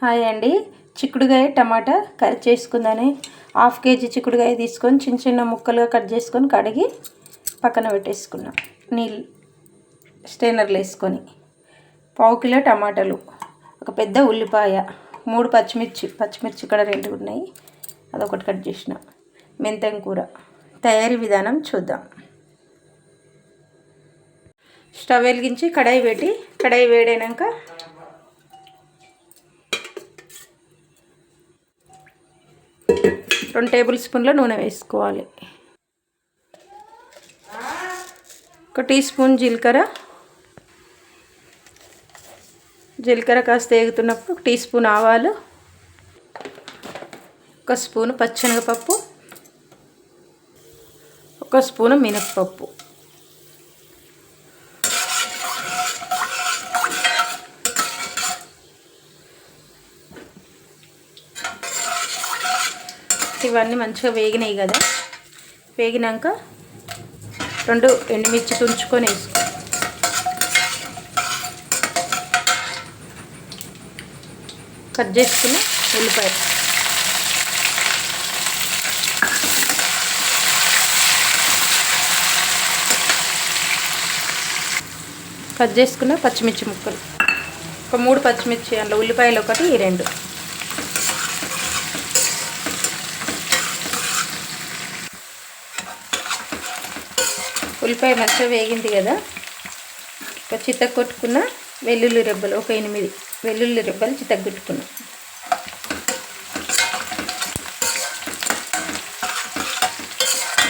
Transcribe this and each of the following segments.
Hi అండి. చిక్కుడుగాయ టమాటా curry చేసుకుందని హాఫ్ కేజీ చిక్కుడుగాయ తీసుకొని చిన్న చిన్న ముక్కలుగా కట్ చేసుకొని కడిగి పక్కన పెట్టేసుకున్నాం. నీళ్ళు స్టెయినర్లో వేసుకొని పావు కిలో టమాటాలు, ఒక పెద్ద ఉల్లిపాయ, 3 పచ్చిమిర్చి ఇక్కడ 2 ఉన్నాయి, అదొకటి కట్ చేసిన. మెంతం కూర. తయారీ విధానం చూద్దాం. స్టవ్ వెలిగించి కడాయి పెట్టి కడాయి వేడైనాక 2 టేబుల్ స్పూన్ల నూనె వేసుకోవాలి. 1 టీ స్పూన్ జీలకర్ర కాస్త వేగుతున్నప్పుడు 1 టీ స్పూన్ ఆవాలు, 1 స్పూను పచ్చెనగపప్పు, 1 స్పూను మినప్పప్పు, ఇవన్నీ మంచిగా వేగినాయి కదా. వేగినాక 2 ఎండుమిర్చి తుంచుకొని వేసుకో. కట్ చేసుకుని ఉల్లిపాయ, కట్ చేసుకున్న పచ్చిమిర్చి ముక్కలు, ఒక 3 పచ్చిమిర్చి, అందులో ఉల్లిపాయలు 1, 2. ఉల్లిపాయ మంచిగా వేగింది కదా. ఒక చితగొట్టుకున్న వెల్లుల్లి రెబ్బలు, ఒక 8 వెల్లుల్లి రెబ్బలు చితగొట్టుకున్నా.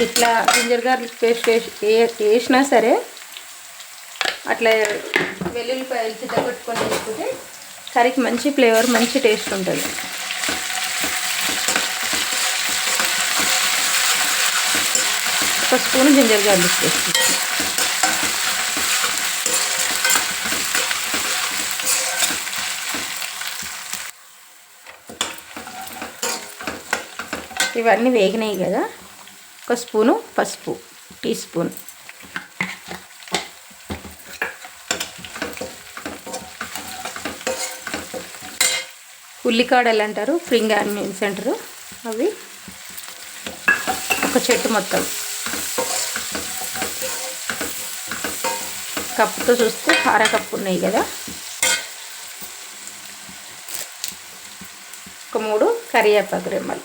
ఇట్లా జింజర్ గార్లిక్ పేస్ట్ వేసినా సరే అట్లా వెల్లుల్లిపాయలు చితగొట్టుకొని వేసుకుంటే కర్రీకి మంచి ఫ్లేవర్, మంచి టేస్ట్ ఉంటుంది. ఒక స్పూను జింజర్ గార్లిక్ పేస్ట్. ఇవన్నీ వేగినాయి కదా. 1 స్పూను పసుపు, టీ స్పూన్, ఉల్లికాడలు అంటారు, స్ప్రింగ్ ఆనియన్స్ అంటారు, అవి 1 చెట్టు మొత్తం. కప్పుతో చూస్తే 1/2 కప్పు ఉన్నాయి కదా. ఒక 3 కరివేపాకు రెమ్మలు.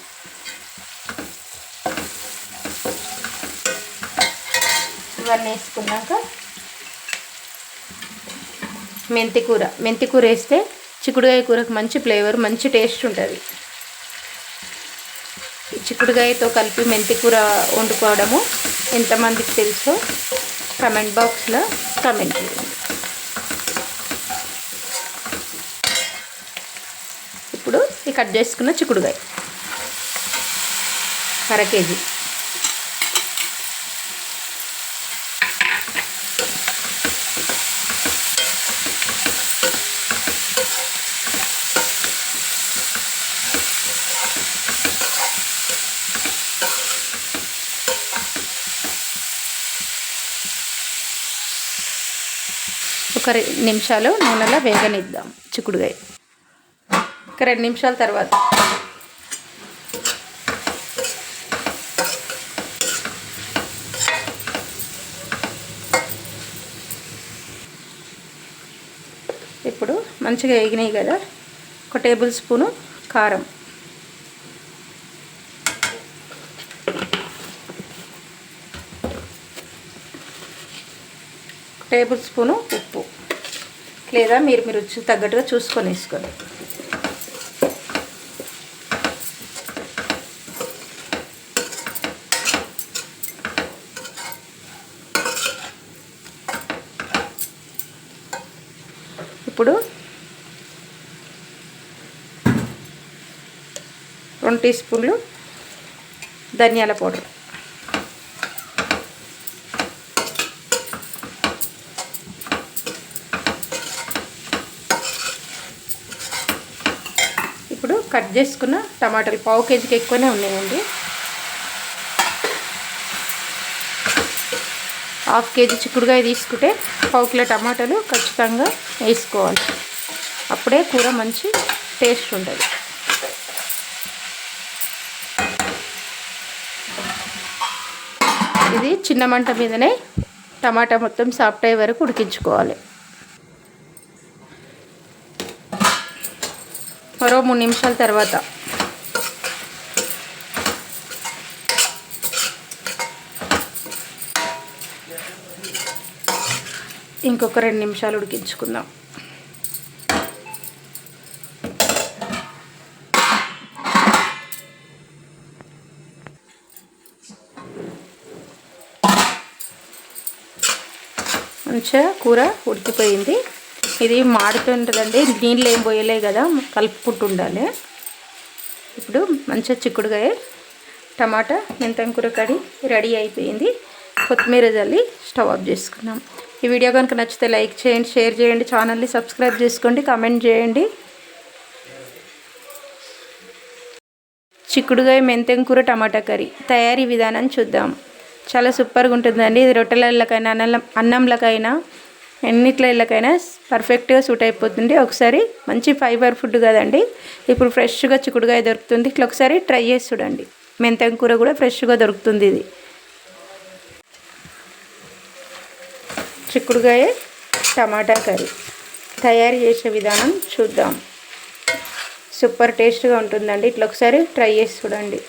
ఇవన్నీ వేసుకున్నాక మెంతి కూర వేస్తే చిక్కుడుగాయ కూరకు మంచి ఫ్లేవర్, మంచి టేస్ట్ ఉంటుంది. చిక్కుడుగాయతో కలిపి మెంతి కూర వండుకోవడము ఎంతమందికి తెలుసో కమెంట్ బాక్స్లో కమెంట్ చేయండి. ఇప్పుడు ఈ కట్ చేసుకున్న చిక్కుడుగాయ 1/2 కేజీ. ఒక 2 నిమిషాలు నూనెలో వేగనిద్దాం చిక్కుడుగాయ. ఒక 2 నిమిషాల తర్వాత ఇప్పుడు మంచిగా వేగినాయి కదా. 1 టేబుల్ స్పూను కారం, 1 టేబుల్ స్పూను ఉప్పు, లేదా మీరు రుచికి తగ్గట్టుగా చూసుకొని వేసుకోండి. ఇప్పుడు 2 టీ స్పూన్లు ధనియాల పౌడర్, ఇప్పుడు కట్ చేసుకున్న టమాటాలు, పావు కేజీకి ఎక్కువనే ఉన్నాయండి. హాఫ్ కేజీ చిక్కుడుకాయ తీసుకుంటే పావు కిలో టమాటాలు ఖచ్చితంగా వేసుకోవాలి. అప్పుడే కూర మంచి టేస్ట్ ఉంటుంది. ఇది చిన్న మంట మీదనే టమాటా మొత్తం సాఫ్ట్ అయ్యే వరకు ఉడికించుకోవాలి. మరో 3 నిమిషాల తర్వాత ఇంకొక 2 నిమిషాలు ఉడికించుకుందాం. మంచిగా కూర ఉడికిపోయింది. ఇది మాడుతుంటుందండి, నీళ్ళు ఏం పోయలే కదా, కలుపుకుంటూ ఉండాలి. ఇప్పుడు మంచిగా చిక్కుడుకాయ టమాటా మెంతం కూర కర్రీ రెడీ అయిపోయింది. కొత్తిమీర జల్లి స్టవ్ ఆఫ్ చేసుకున్నాం. ఈ వీడియో కనుక నచ్చితే లైక్ చేయండి, షేర్ చేయండి, ఛానల్ని సబ్స్క్రైబ్ చేసుకోండి, కామెంట్ చేయండి. చిక్కుడుకాయ మెంతం కూర టమాటా కర్రీ తయారీ విధానం చూద్దాం. చాలా సూపర్గా ఉంటుందండి. ఇది రొట్టెలకైనా అన్నంలకైనా ఎన్నిట్లకైనా పర్ఫెక్ట్గా సూట్ అయిపోతుంది. ఒకసారి మంచి ఫైబర్ ఫుడ్ కదండి. ఇప్పుడు ఫ్రెష్గా చిక్కుడుకాయ దొరుకుతుంది. ఇట్లా ఒకసారి ట్రై చేసి చూడండి. మెంతం కూర కూడా ఫ్రెష్గా దొరుకుతుంది. ఇది చిక్కుడుకాయ టమాటా కర్రీ తయారు చేసే విధానం చూద్దాం. సూపర్ టేస్ట్గా ఉంటుందండి. ఇట్లా ఒకసారి ట్రై చేసి చూడండి.